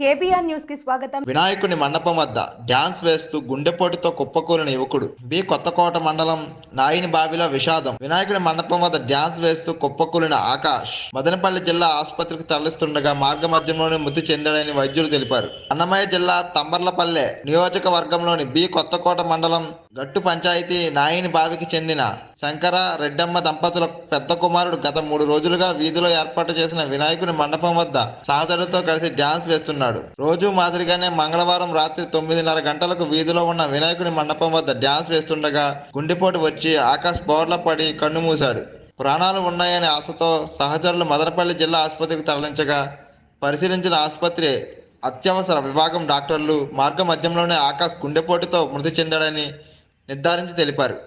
KBR news కి స్వాగతం. వినాయకుని మండపం వద్ద డ్యాన్స్ వేస్తూ గుండెపోటుతో కుప్పకూలిన యువకుడు. బి కొత్తకోట మండలం నాయిని బావిలో విషాదం. వినాయకుని మండపం వద్ద డ్యాన్స్ వేస్తూ కుప్పకూలిన ఆకాష్ మదనపల్లి జిల్లా ఆసుపత్రికి తరలిస్తుండగా మార్గ మధ్యంలోనే మృతి చెందాడని వైద్యులు తెలిపారు. అన్నమయ్య జిల్లా తంబర్లపల్లె నియోజకవర్గంలోని బి కొత్తకోట మండలం గట్టు పంచాయతీ నాయిని బావికి చెందిన శంకర రెడ్డమ్మ దంపతుల పెద్ద కుమారుడు గత 3 రోజులుగా వీధిలో ఏర్పాటు చేసిన వినాయకుని మండపం వద్ద సహచరులతో కలిసి డ్యాన్స్ వేస్తున్నాడు. రోజు మాదిరిగానే మంగళవారం రాత్రి 9:30 గంటలకు వీధిలో ఉన్న వినాయకుని మండపం వద్ద డ్యాన్స్ వేస్తుండగా గుండెపోటు వచ్చి ఆకాష్ బోర్ల పడి కన్ను మూశాడు. ప్రాణాలు ఉన్నాయనే ఆశతో సహచరులు మదనపల్లి జిల్లా ఆసుపత్రికి తరలించగా పరిశీలించిన ఆసుపత్రి అత్యవసర విభాగం డాక్టర్లు మార్గ మధ్యంలోనే ఆకాష్ గుండెపోటుతో మృతి చెందాడని నిర్ధారించి తెలిపారు.